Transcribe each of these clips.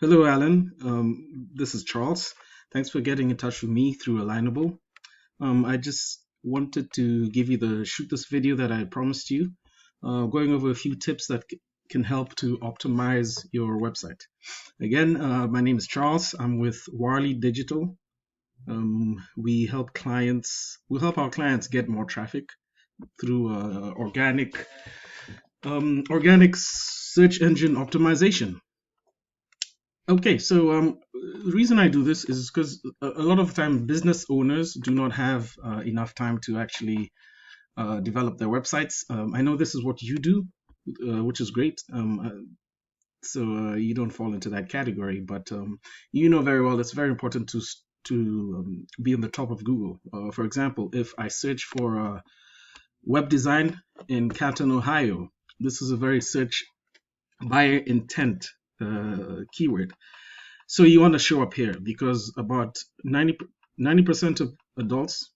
Hello, Alan. This is Charles. Thanks for getting in touch with me through Alignable. I just wanted to give you the shoot this video that I promised you, going over a few tips that can help to optimize your website. Again, my name is Charles. I'm with Warley Digital. We help our clients get more traffic through organic search engine optimization. Okay, so the reason I do this is because a lot of the time business owners do not have enough time to actually develop their websites. I know this is what you do, which is great. So you don't fall into that category, but you know very well it's very important to be on the top of Google. For example, if I search for web design in Canton, Ohio, this is a very search buyer intent keyword. So you want to show up here because about 90% of adults,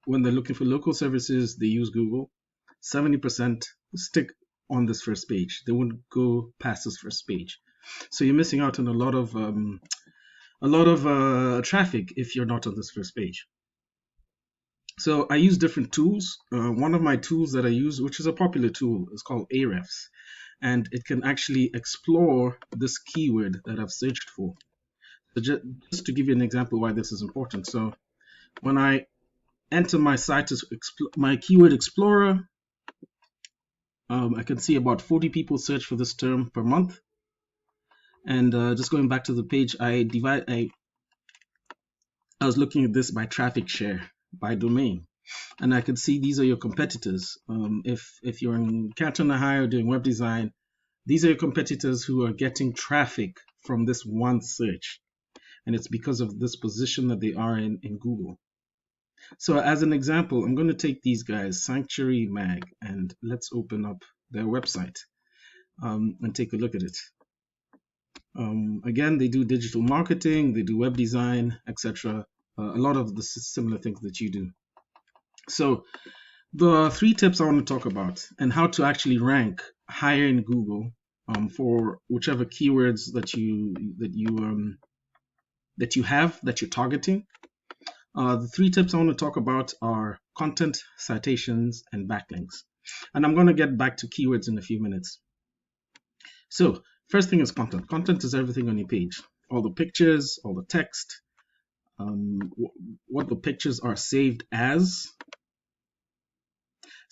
when they're looking for local services, they use Google. 70% stick on this first page. They won't go past this first page. So you're missing out on a lot of traffic if you're not on this first page. So I use different tools. One of my tools that I use, which is a popular tool, is called Areps, and it can actually explore this keyword that I've searched for. So just to give you an example why this is important. So when I enter my site as my keyword explorer, I can see about 40 people search for this term per month. And just going back to the page, I was looking at this by traffic share, by domain. And I can see these are your competitors. If you're in Canton, Ohio doing web design, these are your competitors who are getting traffic from this one search. And it's because of this position that they are in Google. So as an example, I'm going to take these guys, Sanctuary Mag, and let's open up their website and take a look at it. Again, they do digital marketing, they do web design, etc. A lot of the similar things that you do. So the 3 tips I want to talk about and how to actually rank higher in Google for whichever keywords that you're targeting. The 3 tips I want to talk about are content, citations, and backlinks. And I'm going to get back to keywords in a few minutes. So first thing is content. Content is everything on your page. All the pictures, all the text, what the pictures are saved as.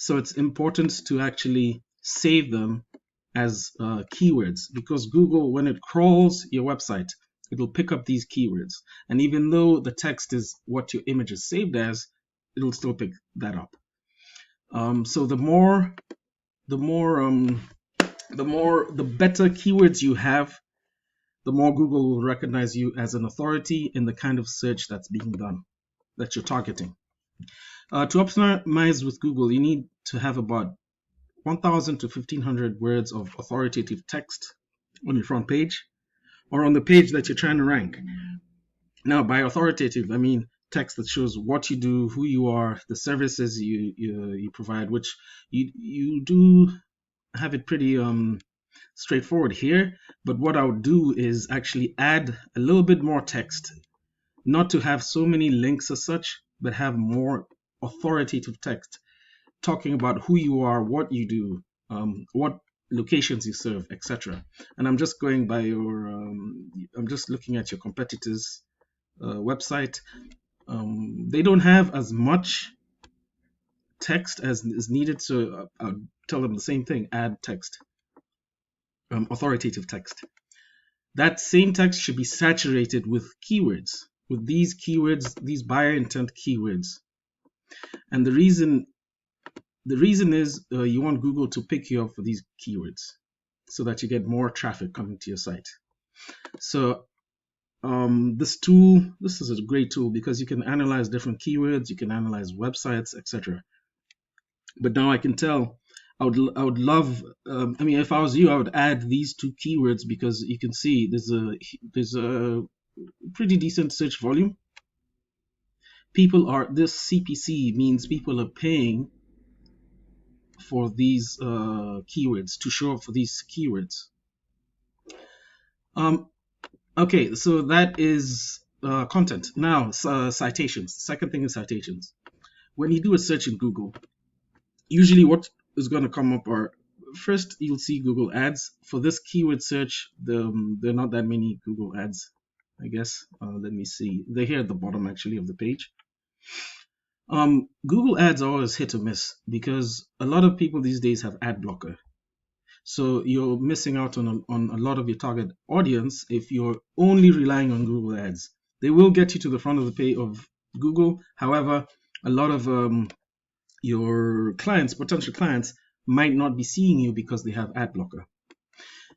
So it's important to actually save them as keywords, because Google, when it crawls your website, it'll pick up these keywords. And even though the text is what your image is saved as, it'll still pick that up. So the better keywords you have, the more Google will recognize you as an authority in the kind of search that's being done, that you're targeting. To optimize with Google, you need to have about 1,000 to 1,500 words of authoritative text on your front page or on the page that you're trying to rank. Now, by authoritative, I mean text that shows what you do, who you are, the services you provide, which you do have it pretty straightforward here. But what I would do is actually add a little bit more text, not to have so many links as such, but have more authoritative text talking about who you are, what you do, what locations you serve, etc. And I'm just going by I'm just looking at your competitors' website. They don't have as much text as is needed, so I'll tell them the same thing: add text, authoritative text. That same text should be saturated with keywords, with these keywords, these buyer intent keywords. And the reason is you want Google to pick you up for these keywords so that you get more traffic coming to your site. So this is a great tool because you can analyze different keywords, you can analyze websites, etc. But now I can tell I would love, if I was you, I would add these 2 keywords because you can see there's a pretty decent search volume. This CPC means people are paying for these keywords, to show up for these keywords. Okay, so that is content. Now, citations. Second thing is citations. When you do a search in Google, usually what is going to come up are first you'll see Google ads. For this keyword search, there are not that many Google ads, I guess. Let me see. They're here at the bottom actually of the page. Google ads are always hit or miss because a lot of people these days have ad blocker. So you're missing out on a lot of your target audience if you're only relying on Google ads. They will get you to the front of the page of Google. However, a lot of your clients, potential clients, might not be seeing you because they have ad blocker.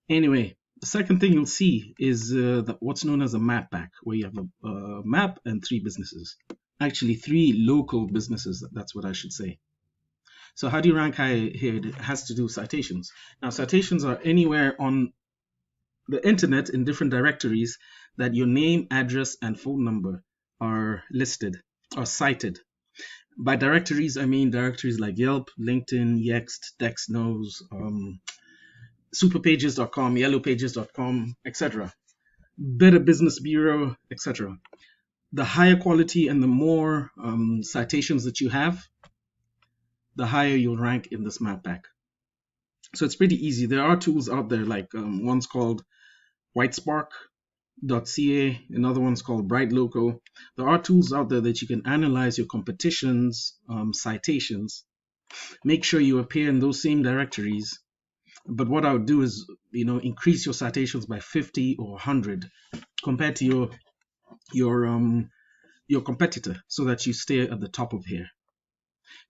Anyway, the second thing you'll see is what's known as a map pack, where you have a map and three businesses. Actually, three local businesses. That's what I should say. So how do you rank high here? It has to do with citations. Now, citations are anywhere on the internet in different directories that your name, address, and phone number are listed or cited. By directories, I mean directories like Yelp, LinkedIn, Yext, Dexnos, superpages.com, yellowpages.com, etc. Better Business Bureau, etc. The higher quality and the more citations that you have, the higher you'll rank in this map pack. So it's pretty easy. There are tools out there like one's called whitespark.ca, another one's called Bright Local. There are tools out there that you can analyze your competition's citations, make sure you appear in those same directories. But what I would do is, increase your citations by 50 or 100 compared to your competitor, so that you stay at the top of here.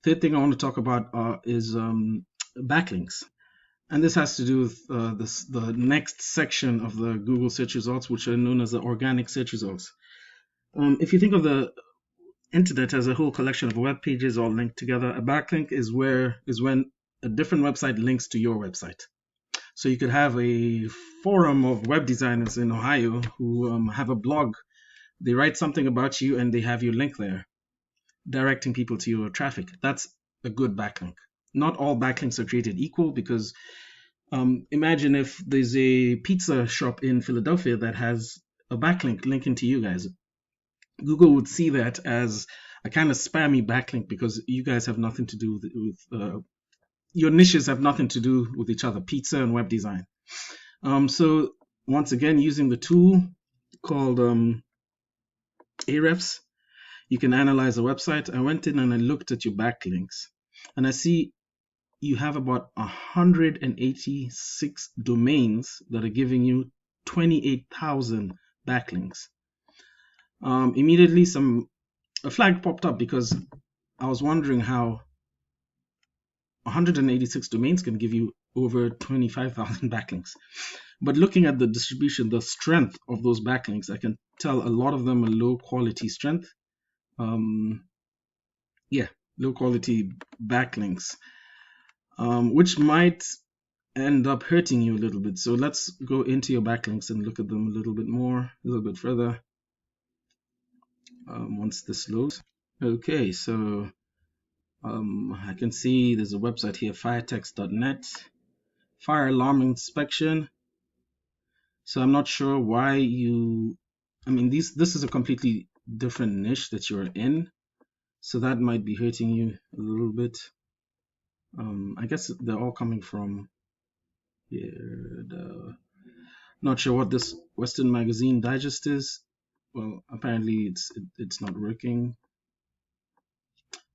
Third thing I want to talk about is backlinks. And this has to do with the next section of the Google search results, which are known as the organic search results. If you think of the internet as a whole collection of web pages all linked together, a backlink is when a different website links to your website. So you could have a forum of web designers in Ohio who have a blog. They write something about you and they have your link there, directing people to your traffic. That's a good backlink. Not all backlinks are created equal because imagine if there's a pizza shop in Philadelphia that has a backlink linking to you guys. Google would see that as a kind of spammy backlink because you guys have nothing to do with your niches have nothing to do with each other, pizza and web design. So once again, using the tool called Areps, you can analyze a website. I went in and I looked at your backlinks, and I see you have about 186 domains that are giving you 28,000 backlinks. Immediately, a flag popped up because I was wondering how 186 domains can give you over 25,000 backlinks. But looking at the distribution, the strength of those backlinks, I can tell a lot of them are low quality strength. Low quality backlinks, which might end up hurting you a little bit. So let's go into your backlinks and look at them a little bit more, a little bit further. Once this loads. Okay, so I can see there's a website here, firetext.net, fire alarm inspection. So I'm not sure why this is a completely different niche that you're in. So that might be hurting you a little bit. I guess they're all coming from here. Not sure what this Western Magazine Digest is. Well, apparently it's not working.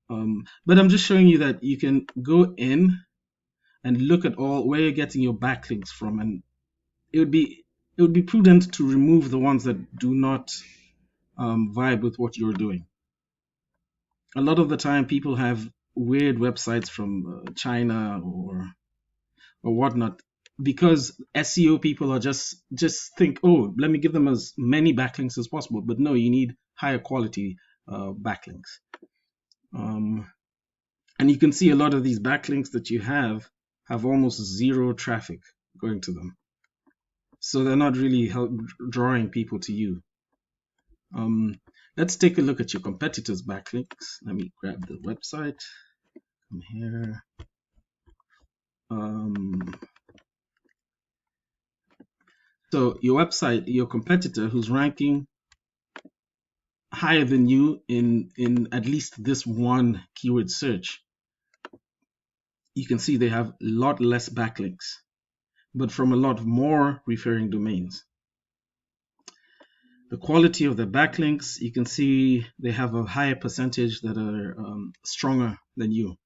But I'm just showing you that you can go in and look at all where you're getting your backlinks from, and it would be prudent to remove the ones that do not vibe with what you're doing. A lot of the time, people have weird websites from China or whatnot, because SEO people are just think, oh, let me give them as many backlinks as possible. But no, you need higher quality backlinks. And you can see a lot of these backlinks that you have almost zero traffic going to them. So they're not really drawing people to you. Let's take a look at your competitors' backlinks. Let me grab the website. Come here. So your website, your competitor who's ranking higher than you in at least this one keyword search, you can see they have a lot less backlinks, but from a lot more referring domains. The quality of the backlinks, you can see they have a higher percentage that are stronger than you.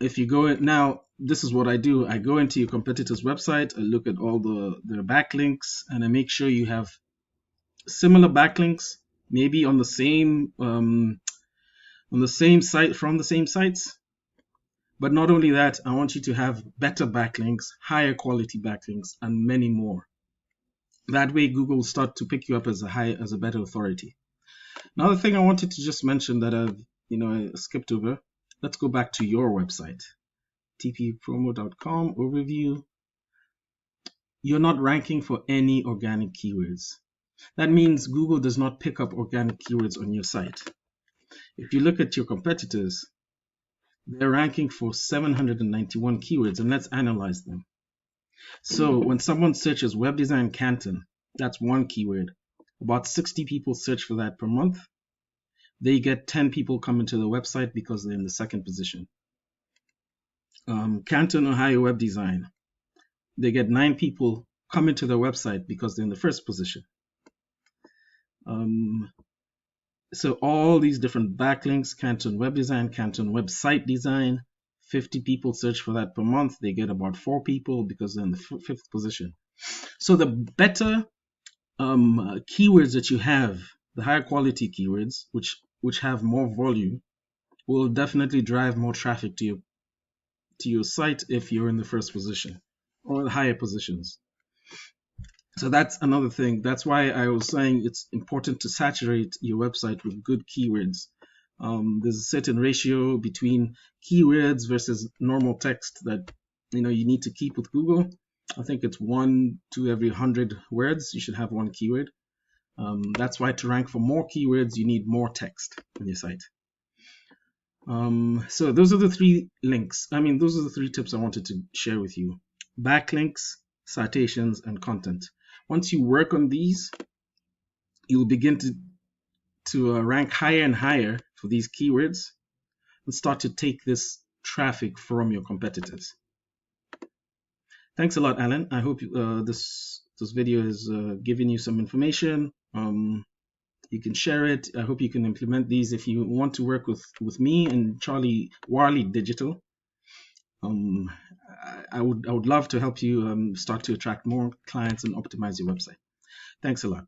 If you go in, now, this is what I do. I go into your competitor's website, I look at all their backlinks, and I make sure you have similar backlinks, maybe on the same site, from the same sites. But not only that, I want you to have better backlinks, higher quality backlinks, and many more. That way, Google will start to pick you up as a better authority. Another thing I wanted to just mention that I skipped over. Let's go back to your website, TPromo.com overview. You're not ranking for any organic keywords. That means Google does not pick up organic keywords on your site. If you look at your competitors, they're ranking for 791 keywords, and let's analyze them. So when someone searches web design Canton, that's one keyword. About 60 people search for that per month. They get 10 people coming to the website because they're in the second position. Canton, Ohio web design, they get 9 people coming to their website because they're in the first position. So all these different backlinks, Canton web design, Canton website design, 50 people search for that per month. They get about 4 people because they're in the fifth position. So the better keywords that you have, the higher quality keywords, which have more volume, will definitely drive more traffic to your site if you're in the first position or the higher positions. So that's another thing. That's why I was saying it's important to saturate your website with good keywords. There's a certain ratio between keywords versus normal text that you need to keep with Google. I think it's 1 to every 100 words you should have one keyword. That's why to rank for more keywords you need more text on your site. So those are the 3 links. Those are the 3 tips I wanted to share with you: backlinks, citations, and content. Once you work on these, you'll begin to rank higher and higher for these keywords and start to take this traffic from your competitors. Thanks a lot, Alan. I hope this video has given you some information. You can share it. I hope you can implement these if you want to work with me and Charlie Warley Digital. I would love to help you start to attract more clients and optimize your website. Thanks a lot.